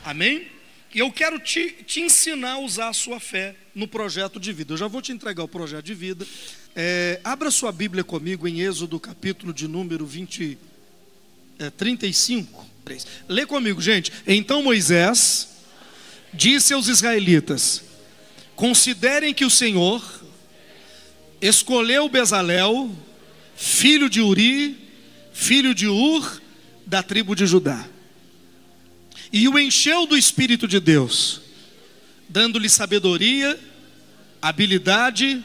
Amém? E eu quero te ensinar a usar a sua fé no projeto de vida. Eu já vou te entregar o projeto de vida. Abra sua Bíblia comigo em Êxodo, capítulo de número 35. Lê comigo, gente. Então Moisés disse aos israelitas: considerem que o Senhor escolheu Bezalel, filho de Uri, filho de Ur, da tribo de Judá, e o encheu do Espírito de Deus, dando-lhe sabedoria, habilidade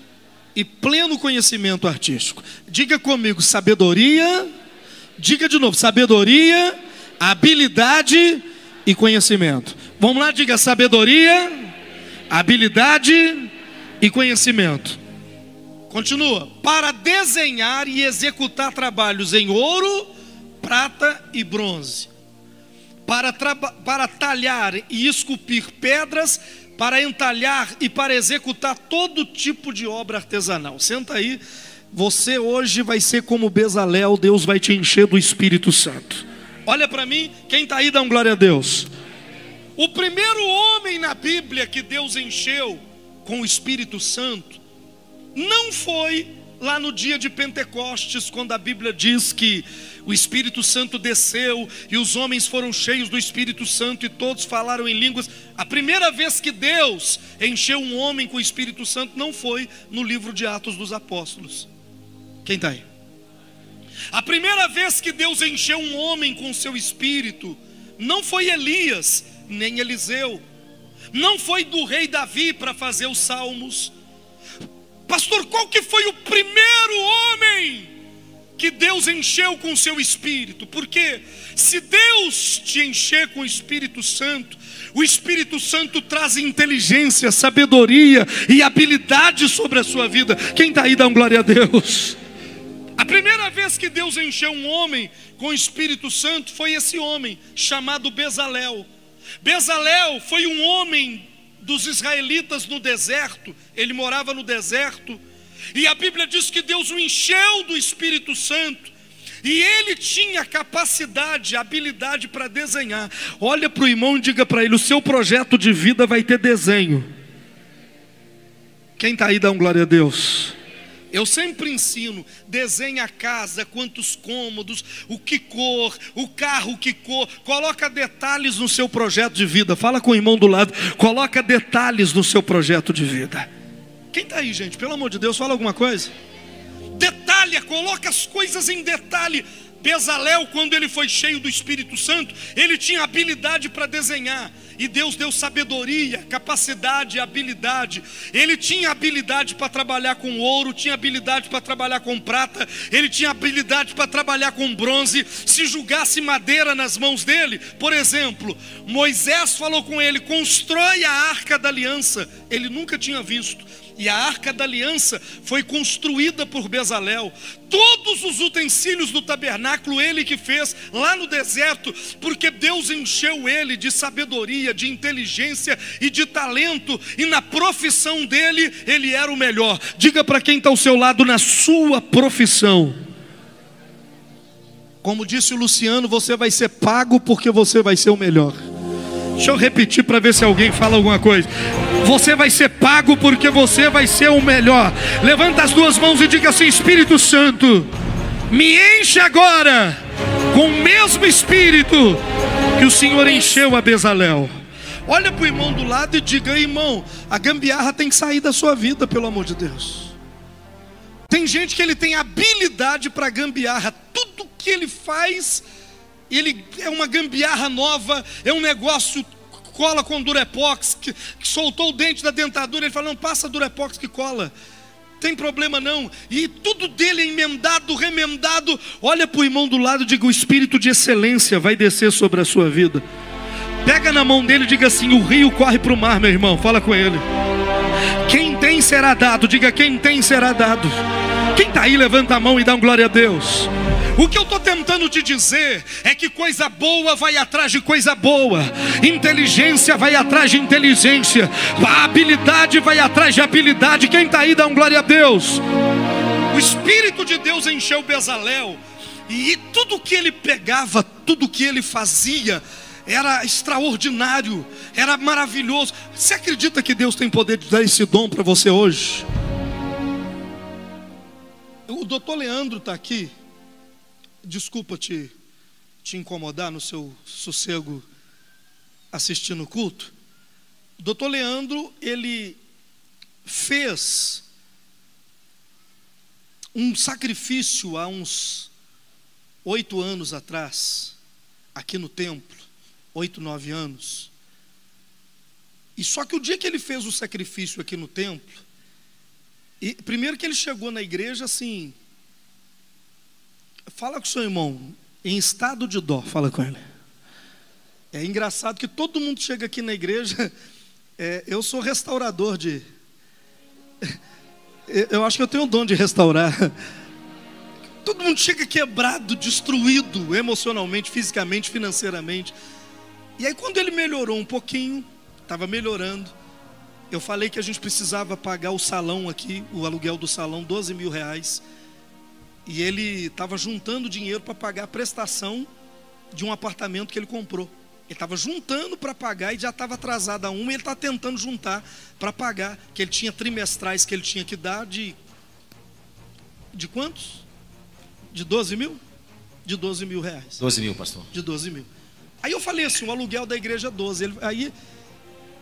e pleno conhecimento artístico. Diga comigo, sabedoria. Diga de novo, sabedoria, habilidade e conhecimento. Vamos lá, diga sabedoria, habilidade e conhecimento. Continua. Para desenhar e executar trabalhos em ouro, prata e bronze, para talhar e esculpir pedras, para entalhar e para executar todo tipo de obra artesanal. Senta aí. Você hoje vai ser como Bezalel. Deus vai te encher do Espírito Santo. Olha para mim, quem está aí dá um glória a Deus. O primeiro homem na Bíblia que Deus encheu com o Espírito Santo não foi lá no dia de Pentecostes, quando a Bíblia diz que o Espírito Santo desceu e os homens foram cheios do Espírito Santo e todos falaram em línguas. A primeira vez que Deus encheu um homem com o Espírito Santo não foi no livro de Atos dos Apóstolos. Quem está aí? A primeira vez que Deus encheu um homem com o seu Espírito não foi Elias, nem Eliseu, não foi do rei Davi para fazer os salmos. Pastor, qual que foi o primeiro homem que Deus encheu com o seu Espírito? Porque se Deus te encher com o Espírito Santo traz inteligência, sabedoria e habilidade sobre a sua vida. Quem está aí dá um glória a Deus. A primeira vez que Deus encheu um homem com o Espírito Santo foi esse homem chamado Bezalel. Bezalel foi um homem dos israelitas no deserto. Ele morava no deserto, e a Bíblia diz que Deus o encheu do Espírito Santo, e ele tinha capacidade, habilidade para desenhar. Olha para o irmão e diga para ele: o seu projeto de vida vai ter desenho. Quem está aí dá um glória a Deus. Eu sempre ensino: desenha a casa, quantos cômodos, o que cor, o carro que cor. Coloca detalhes no seu projeto de vida. Fala com o irmão do lado: coloca detalhes no seu projeto de vida. Quem está aí, gente? Pelo amor de Deus, fala alguma coisa. Detalha, coloca as coisas em detalhe. Bezalel, quando ele foi cheio do Espírito Santo, ele tinha habilidade para desenhar, e Deus deu sabedoria, capacidade e habilidade. Ele tinha habilidade para trabalhar com ouro, tinha habilidade para trabalhar com prata, ele tinha habilidade para trabalhar com bronze. Se julgasse madeira nas mãos dele, por exemplo, Moisés falou com ele: constrói a Arca da Aliança. Ele nunca tinha visto, e a Arca da Aliança foi construída por Bezalel. Todos os utensílios do tabernáculo ele que fez lá no deserto, porque Deus encheu ele de sabedoria, de inteligência e de talento, e na profissão dele ele era o melhor. Diga para quem está ao seu lado: na sua profissão, como disse o Luciano, você vai ser pago porque você vai ser o melhor. Deixa eu repetir para ver se alguém fala alguma coisa. Você vai ser pago porque você vai ser o melhor. Levanta as duas mãos e diga assim: Espírito Santo, me enche agora com o mesmo Espírito que o Senhor encheu a Bezalel. Olha para o irmão do lado e diga: irmão, a gambiarra tem que sair da sua vida, pelo amor de Deus. Tem gente que ele tem habilidade para gambiarra. Tudo que ele faz, ele é uma gambiarra nova, é um negócio. Cola com Durepox, que soltou o dente da dentadura. Ele fala: não, passa Durepox que cola, tem problema não. E tudo dele é emendado, remendado. Olha para o irmão do lado e diga: o espírito de excelência vai descer sobre a sua vida. Pega na mão dele e diga assim: o rio corre para o mar, meu irmão. Fala com ele: quem tem será dado. Diga: quem tem será dado. Quem está aí levanta a mão e dá um glória a Deus. O que eu estou tentando te dizer é que coisa boa vai atrás de coisa boa, inteligência vai atrás de inteligência, a habilidade vai atrás de habilidade. Quem está aí dá um glória a Deus. O Espírito de Deus encheu Bezalel, e tudo que ele pegava, tudo que ele fazia, era extraordinário, era maravilhoso. Você acredita que Deus tem poder de dar esse dom para você hoje? O doutor Leandro está aqui. Desculpa te incomodar no seu sossego assistindo o culto. O doutor Leandro, ele fez um sacrifício há uns 8 anos atrás, aqui no templo, 8, 9 anos. E só que o dia que ele fez o sacrifício aqui no templo, e primeiro que ele chegou na igreja assim, fala com o seu irmão, em estado de dó, fala com ele. É engraçado que todo mundo chega aqui na igreja, eu sou restaurador eu acho que eu tenho o dom de restaurar. Todo mundo chega quebrado, destruído, emocionalmente, fisicamente, financeiramente. E aí quando ele melhorou um pouquinho, estava melhorando, eu falei que a gente precisava pagar o salão aqui, o aluguel do salão, 12 mil reais. E ele estava juntando dinheiro para pagar a prestação de um apartamento que ele comprou. Ele estava juntando para pagar e já estava atrasado a uma, e ele está tentando juntar para pagar, que ele tinha trimestrais que ele tinha que dar de quantos? De 12 mil? De 12 mil reais. 12 mil, pastor. De 12 mil. Aí eu falei assim, o aluguel da igreja é 12. Aí,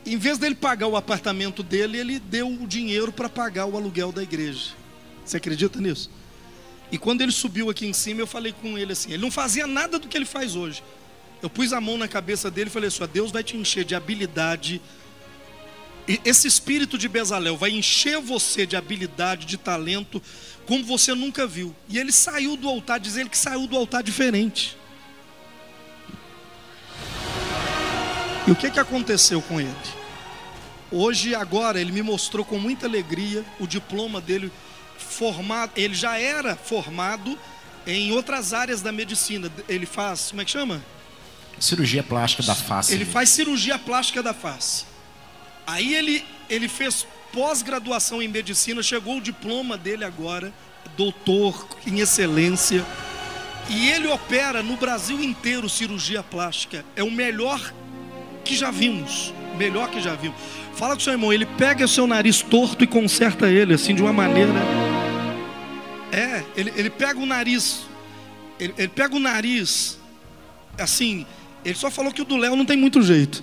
em vez dele pagar o apartamento dele, ele deu o dinheiro para pagar o aluguel da igreja. Você acredita nisso? E quando ele subiu aqui em cima, eu falei com ele assim, ele não fazia nada do que ele faz hoje. Eu pus a mão na cabeça dele e falei assim, Deus vai te encher de habilidade. E esse espírito de Bezalel vai encher você de habilidade, de talento, como você nunca viu. E ele saiu do altar, diz ele que saiu do altar diferente. E o que aconteceu com ele? Hoje, agora, ele me mostrou com muita alegria o diploma dele formado. Ele já era formado em outras áreas da medicina. Ele faz, como é que chama? Cirurgia plástica da face. Ele faz cirurgia plástica da face. Aí ele fez pós-graduação em medicina, chegou o diploma dele agora, doutor em excelência. E ele opera no Brasil inteiro cirurgia plástica. É o melhor que já vimos. Melhor que já vimos. Fala com o seu irmão, ele pega o seu nariz torto e conserta ele, assim, de uma maneira. Ele pega o nariz. Ele pega o nariz, assim. Ele só falou que o do Léo não tem muito jeito.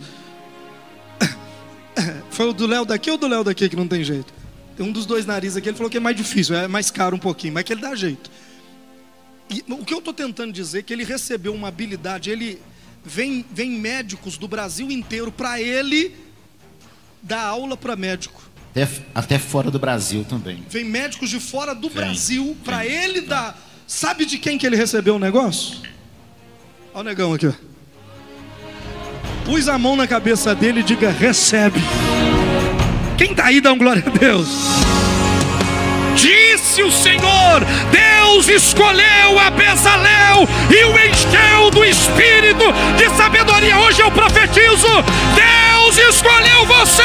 Foi o do Léo daqui ou do Léo daqui que não tem jeito? Tem um dos dois narizes aqui, ele falou que é mais difícil, é mais caro um pouquinho, mas que ele dá jeito. E o que eu estou tentando dizer é que ele recebeu uma habilidade, ele vem médicos do Brasil inteiro para ele dar aula para médico. Até fora do Brasil também. Vem médicos de fora do Brasil para ele dar. Sabe de quem que ele recebeu o negócio? Olha o negão aqui, ó. Pus a mão na cabeça dele e diga, recebe. Quem está aí, dá glória a Deus. Disse o Senhor, Deus escolheu a Bezalel e o encheu do espírito de sabedoria. Hoje eu profetizo, Deus escolheu você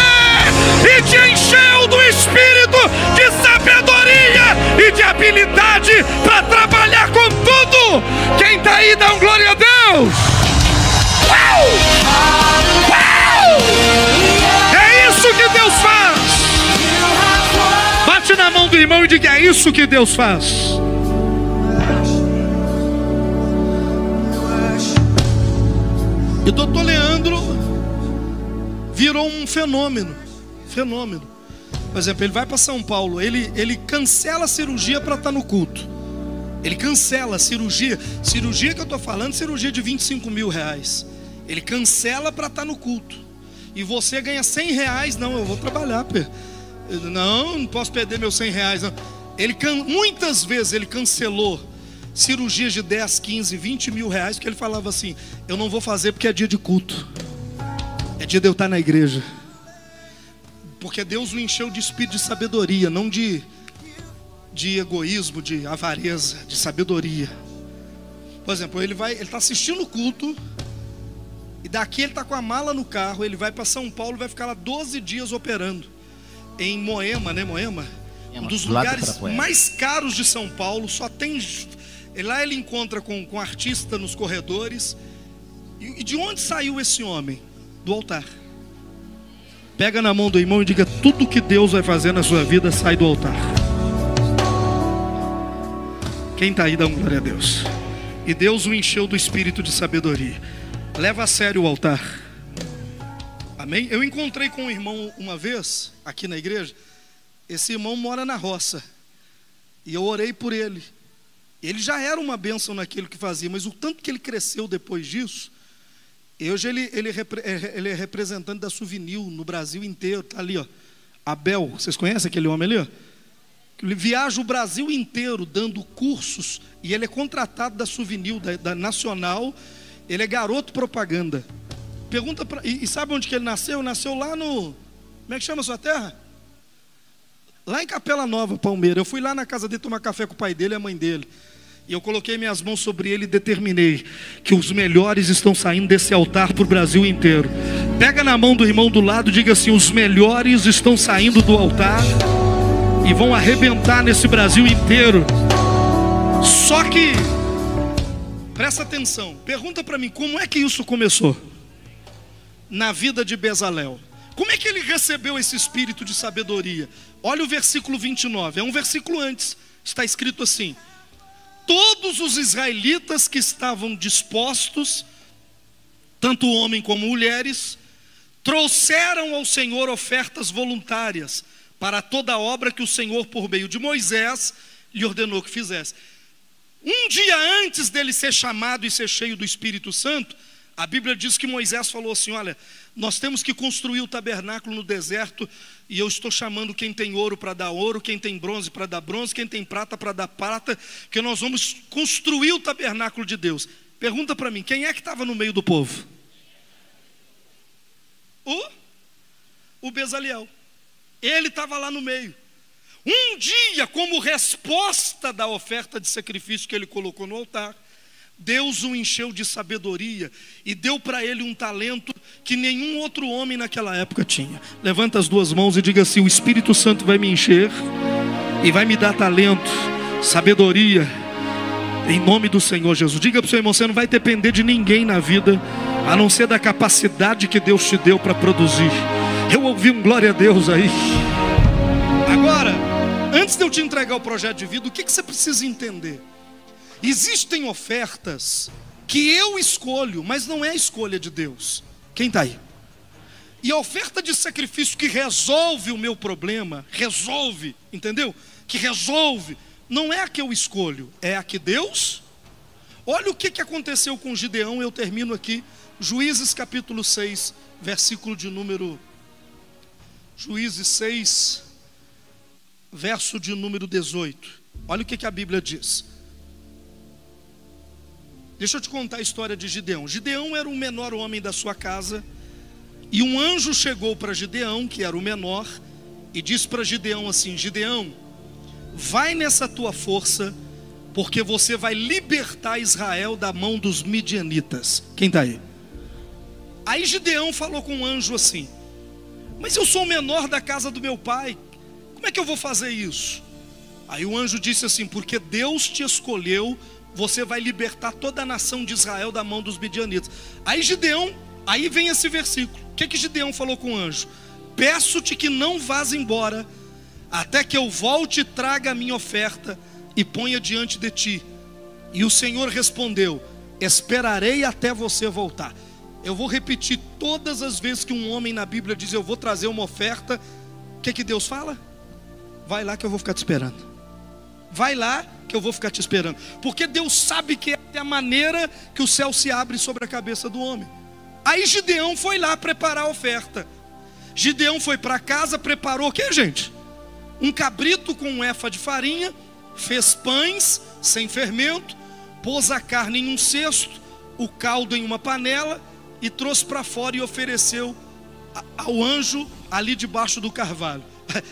e te encheu do espírito de sabedoria e de habilidade para trabalhar com tudo. Quem está aí, dá glória a Deus. Uau! Uau! É isso que Deus faz. Bate na mão do irmão e diga, é isso que Deus faz. E doutor Leandro virou um fenômeno. Por exemplo, ele vai para São Paulo, ele cancela a cirurgia para estar no culto. Ele cancela a cirurgia que eu estou falando, cirurgia de 25 mil reais. Ele cancela para estar no culto. E você ganha 100 reais. Não, eu vou trabalhar, não posso perder meus 100 reais não. Muitas vezes ele cancelou cirurgias de 10, 15, 20 mil reais, porque ele falava assim, eu não vou fazer porque é dia de culto, é dia de eu estar na igreja. Porque Deus o encheu de espírito de sabedoria, não de egoísmo, de avareza, de sabedoria. Por exemplo, ele está assistindo o culto, e daqui ele está com a mala no carro, ele vai para São Paulo, vai ficar lá 12 dias operando. Em Moema, né? Moema? Um dos lugares mais caros de São Paulo, só tem... Lá ele encontra com artista nos corredores, E de onde saiu esse homem? Do altar. Pega na mão do irmão e diga: tudo que Deus vai fazer na sua vida sai do altar. Quem está aí, dá uma glória a Deus. E Deus o encheu do espírito de sabedoria. Leva a sério o altar. Amém? Eu encontrei com um irmão uma vez, aqui na igreja. Esse irmão mora na roça. E eu orei por ele. Ele já era uma bênção naquilo que fazia, mas o tanto que ele cresceu depois disso. Hoje ele é representante da Souvenir no Brasil inteiro. Está ali, ó, Abel. Vocês conhecem aquele homem ali? Ó? Ele viaja o Brasil inteiro dando cursos. E ele é contratado da Souvenir, da Nacional. Ele é garoto propaganda. Pergunta pra, e sabe onde que ele nasceu? Nasceu lá no... Como é que chama a sua terra? Lá em Capela Nova, Palmeira. Eu fui lá na casa dele tomar café com o pai dele e a mãe dele. E eu coloquei minhas mãos sobre ele e determinei que os melhores estão saindo desse altar para o Brasil inteiro. Pega na mão do irmão do lado e diga assim: os melhores estão saindo do altar e vão arrebentar nesse Brasil inteiro. Só que, presta atenção, pergunta para mim, como é que isso começou? Na vida de Bezalel. Como é que ele recebeu esse espírito de sabedoria? Olha o versículo 29, é um versículo antes. Está escrito assim: todos os israelitas que estavam dispostos, tanto homem como mulheres, trouxeram ao Senhor ofertas voluntárias para toda a obra que o Senhor, por meio de Moisés, lhe ordenou que fizesse. Um dia antes dele ser chamado e ser cheio do Espírito Santo, a Bíblia diz que Moisés falou assim: olha, nós temos que construir o tabernáculo no deserto, e eu estou chamando quem tem ouro para dar ouro, quem tem bronze para dar bronze, quem tem prata para dar prata, porque nós vamos construir o tabernáculo de Deus. Pergunta para mim, quem é que estava no meio do povo? O Bezalel. Ele estava lá no meio. Um dia, como resposta da oferta de sacrifício que ele colocou no altar, Deus o encheu de sabedoria e deu para ele um talento que nenhum outro homem naquela época tinha. Levanta as duas mãos e diga assim: o Espírito Santo vai me encher e vai me dar talento, sabedoria, em nome do Senhor Jesus. Diga para o seu irmão: você não vai depender de ninguém na vida, a não ser da capacidade que Deus te deu para produzir. Eu ouvi um glória a Deus aí. Agora, antes de eu te entregar o projeto de vida, o que você precisa entender? Existem ofertas que eu escolho, mas não é a escolha de Deus. Quem está aí? E a oferta de sacrifício que resolve o meu problema, resolve, entendeu? Que resolve, não é a que eu escolho, é a que Deus... Olha o que aconteceu com Gideão, eu termino aqui. Juízes capítulo 6, versículo de número... Juízes 6, verso de número 18. Olha o que a Bíblia diz. Deixa eu te contar a história de Gideão. Gideão era o menor homem da sua casa, e um anjo chegou para Gideão, que era o menor, e disse para Gideão assim: Gideão, vai nessa tua força, porque você vai libertar Israel da mão dos midianitas. Quem está aí? Aí Gideão falou com o anjo assim: mas eu sou o menor da casa do meu pai, como é que eu vou fazer isso? Aí o anjo disse assim: porque Deus te escolheu, você vai libertar toda a nação de Israel da mão dos midianitas. Aí Gideão, aí vem esse versículo. O que Gideão falou com o anjo? Peço-te que não vás embora, até que eu volte e traga a minha oferta e ponha diante de ti. E o Senhor respondeu: esperarei até você voltar. Eu vou repetir todas as vezes que um homem na Bíblia diz: eu vou trazer uma oferta. O que Deus fala? Vai lá que eu vou ficar te esperando. Vai lá que eu vou ficar te esperando. Porque Deus sabe que é a maneira que o céu se abre sobre a cabeça do homem. Aí Gideão foi lá preparar a oferta. Gideão foi para casa, preparou o que, gente? Um cabrito com um efa de farinha, fez pães sem fermento, pôs a carne em um cesto, o caldo em uma panela, e trouxe para fora e ofereceu ao anjo ali debaixo do carvalho.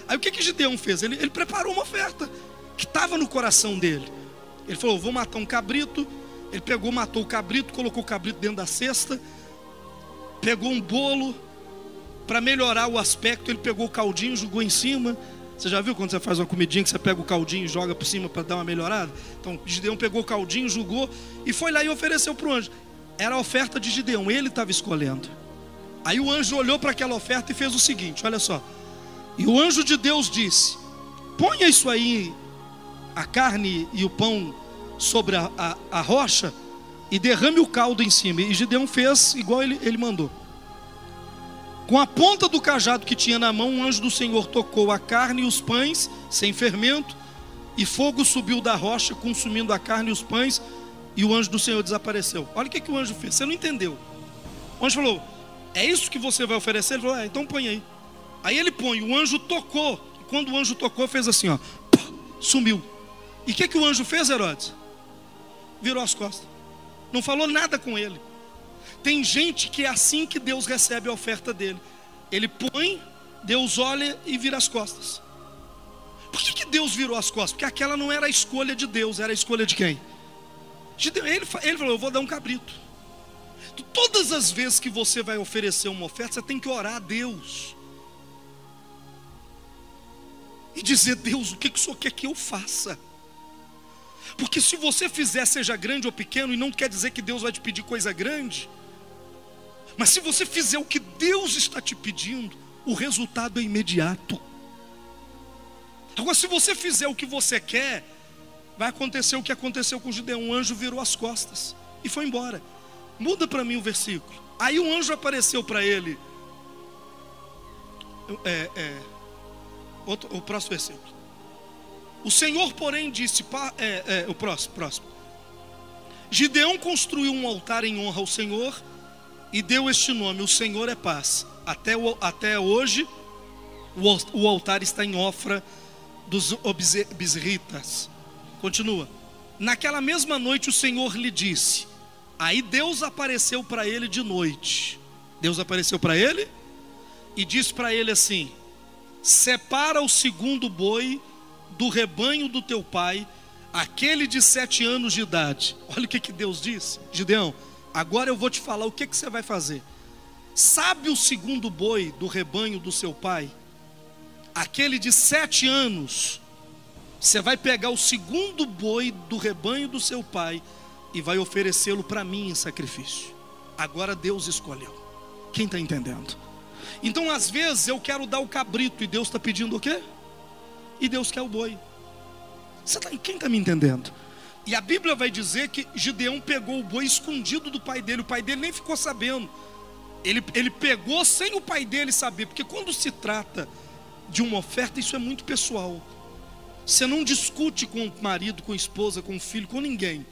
Aí o que Gideão fez? Ele preparou uma oferta que estava no coração dele. Ele falou: vou matar um cabrito. Ele pegou, matou o cabrito, colocou o cabrito dentro da cesta, pegou um bolo, para melhorar o aspecto, ele pegou o caldinho, jogou em cima. Você já viu quando você faz uma comidinha que você pega o caldinho e joga por cima para dar uma melhorada? Então Gideão pegou o caldinho, jogou e foi lá e ofereceu para o anjo. Era a oferta de Gideão, ele estava escolhendo. Aí o anjo olhou para aquela oferta e fez o seguinte, olha só. E o anjo de Deus disse: ponha isso aí, a carne e o pão sobre a rocha, e derrame o caldo em cima. E Gideão fez igual ele mandou. Com a ponta do cajado que tinha na mão, um anjo do Senhor tocou a carne e os pães sem fermento, e fogo subiu da rocha, consumindo a carne e os pães, e o anjo do Senhor desapareceu. Olha o que o anjo fez, você não entendeu. O anjo falou: é isso que você vai oferecer? Ele falou: então põe aí. Aí ele põe, o anjo tocou, e quando o anjo tocou, fez assim, ó, sumiu. E o que o anjo fez, Herodes? Virou as costas, não falou nada com ele. Tem gente que é assim que Deus recebe a oferta dele. Ele põe, Deus olha e vira as costas. Por que Deus virou as costas? Porque aquela não era a escolha de Deus, era a escolha de quem? De Deus. Ele falou: eu vou dar um cabrito. Todas as vezes que você vai oferecer uma oferta, você tem que orar a Deus e dizer: Deus, o que o Senhor quer que eu faça? Porque se você fizer, seja grande ou pequeno, e não quer dizer que Deus vai te pedir coisa grande, mas se você fizer o que Deus está te pedindo, o resultado é imediato. Agora, se você fizer o que você quer, vai acontecer o que aconteceu com Gideão. Um anjo virou as costas e foi embora. Muda para mim o versículo. Aí um anjo apareceu para ele. O próximo versículo. O Senhor, porém, disse, o próximo. Gideão construiu um altar em honra ao Senhor e deu este nome: o Senhor é paz. Até hoje o altar está em Ofra dos Obizritas. Continua. Naquela mesma noite o Senhor lhe disse. Aí Deus apareceu para ele de noite. Deus apareceu para ele e disse para ele assim: separa o segundo boi do rebanho do teu pai, aquele de 7 anos de idade. Olha o que Deus disse: Gideão, agora eu vou te falar o que você vai fazer. Sabe o segundo boi do rebanho do seu pai? Aquele de 7 anos. Você vai pegar o segundo boi do rebanho do seu pai e vai oferecê-lo para mim em sacrifício. Agora Deus escolheu. Quem está entendendo? Então às vezes eu quero dar o cabrito e Deus está pedindo o quê? E Deus quer o boi. Quem está me entendendo? E a Bíblia vai dizer que Gideão pegou o boi escondido do pai dele. O pai dele nem ficou sabendo. Ele pegou sem o pai dele saber. Porque quando se trata de uma oferta, isso é muito pessoal. Você não discute com o marido, com a esposa, com o filho, com ninguém.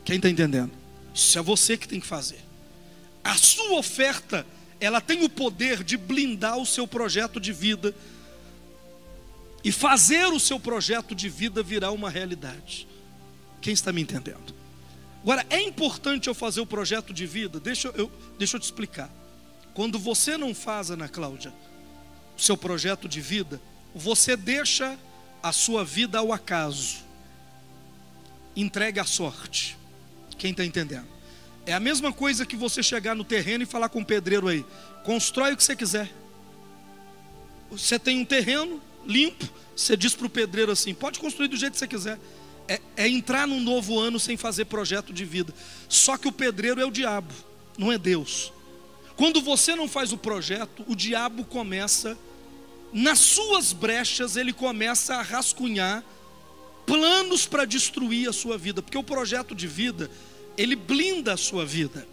Quem está entendendo? Isso é você que tem que fazer. A sua oferta, ela tem o poder de blindar o seu projeto de vida e fazer o seu projeto de vida virar uma realidade. Quem está me entendendo? Agora, é importante eu fazer o projeto de vida. Deixa eu te explicar. Quando você não faz, Ana Cláudia, o seu projeto de vida, você deixa a sua vida ao acaso, entrega a sorte. Quem está entendendo? É a mesma coisa que você chegar no terreno e falar com o pedreiro aí: constrói o que você quiser. Você tem um terreno limpo, você diz para o pedreiro assim: pode construir do jeito que você quiser. É entrar num novo ano sem fazer projeto de vida. Só que o pedreiro é o diabo, não é Deus. Quando você não faz o projeto, o diabo começa, nas suas brechas, ele começa a rascunhar planos para destruir a sua vida. Porque o projeto de vida, ele blinda a sua vida.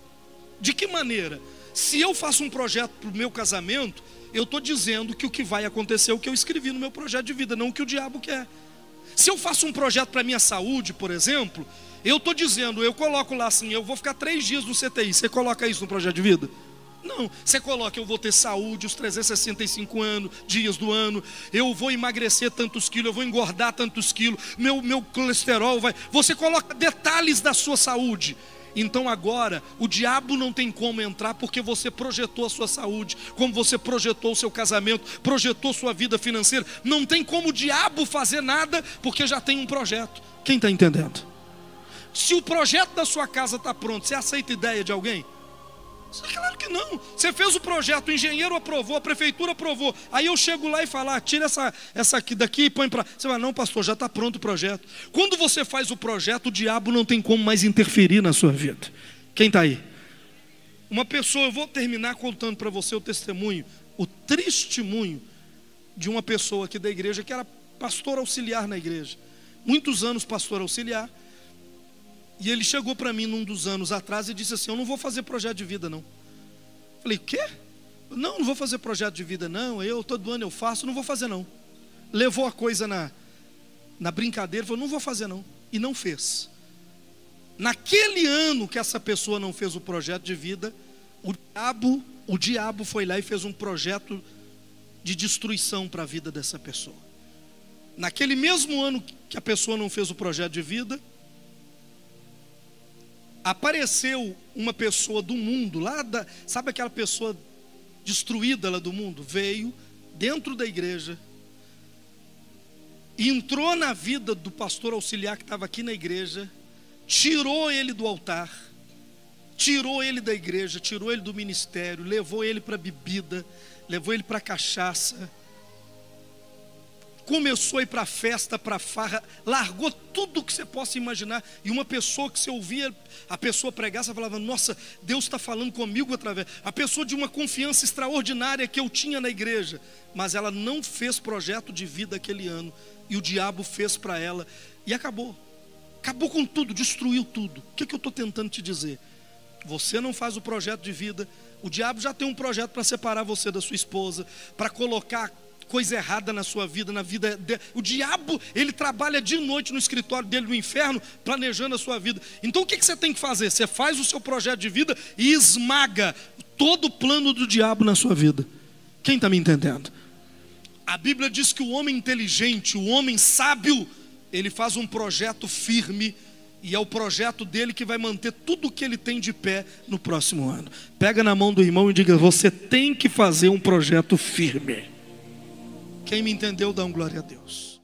De que maneira? Se eu faço um projeto para o meu casamento, eu estou dizendo que o que vai acontecer é o que eu escrevi no meu projeto de vida, não o que o diabo quer. Se eu faço um projeto para a minha saúde, por exemplo, eu estou dizendo, eu coloco lá assim: eu vou ficar 3 dias no CTI. Você coloca isso no projeto de vida? Não, você coloca: eu vou ter saúde os 365 dias do ano, eu vou emagrecer tantos quilos, eu vou engordar tantos quilos, meu colesterol vai... Você coloca detalhes da sua saúde. Então agora, o diabo não tem como entrar, porque você projetou a sua saúde, como você projetou o seu casamento, projetou sua vida financeira. Não tem como o diabo fazer nada, porque já tem um projeto. Quem está entendendo? Se o projeto da sua casa está pronto, você aceita a ideia de alguém? Claro que não. Você fez o projeto, o engenheiro aprovou, a prefeitura aprovou. Aí eu chego lá e falo: tira essa aqui daqui e põe para... Você fala: não, pastor, já está pronto o projeto. Quando você faz o projeto, o diabo não tem como mais interferir na sua vida. Quem está aí? Uma pessoa, eu vou terminar contando para você o testemunho, o testemunho de uma pessoa aqui da igreja que era pastor auxiliar na igreja. Muitos anos pastor auxiliar. E ele chegou para mim num dos anos atrás e disse assim: eu não vou fazer projeto de vida não. Falei, o quê? Não vou fazer projeto de vida não, todo ano eu faço, não vou fazer não. Levou a coisa na brincadeira, falou, não vou fazer não. E não fez. Naquele ano que essa pessoa não fez o projeto de vida, o diabo foi lá e fez um projeto de destruição para a vida dessa pessoa. Naquele mesmo ano que a pessoa não fez o projeto de vida, apareceu uma pessoa do mundo, sabe aquela pessoa destruída lá do mundo? Veio dentro da igreja, entrou na vida do pastor auxiliar que estava aqui na igreja, tirou ele do altar, tirou ele da igreja, tirou ele do ministério, levou ele para bebida, levou ele para cachaça, começou a ir para festa, para farra, largou tudo que você possa imaginar. E uma pessoa que você ouvia a pessoa pregar, você falava, nossa, Deus está falando comigo através. A pessoa de uma confiança extraordinária que eu tinha na igreja, mas ela não fez projeto de vida aquele ano, e o diabo fez para ela, e acabou com tudo, destruiu tudo. O que eu estou tentando te dizer? Você não faz o projeto de vida, o diabo já tem um projeto para separar você da sua esposa, para colocar coisa errada na sua vida, na vida dele. O diabo, ele trabalha de noite no escritório dele no inferno, planejando a sua vida. Então o que você tem que fazer? Você faz o seu projeto de vida e esmaga todo o plano do diabo na sua vida. Quem está me entendendo? A Bíblia diz que o homem inteligente, o homem sábio, ele faz um projeto firme, e é o projeto dele que vai manter tudo o que ele tem de pé no próximo ano. Pega na mão do irmão e diga, você tem que fazer um projeto firme. Quem me entendeu, dá um glória a Deus.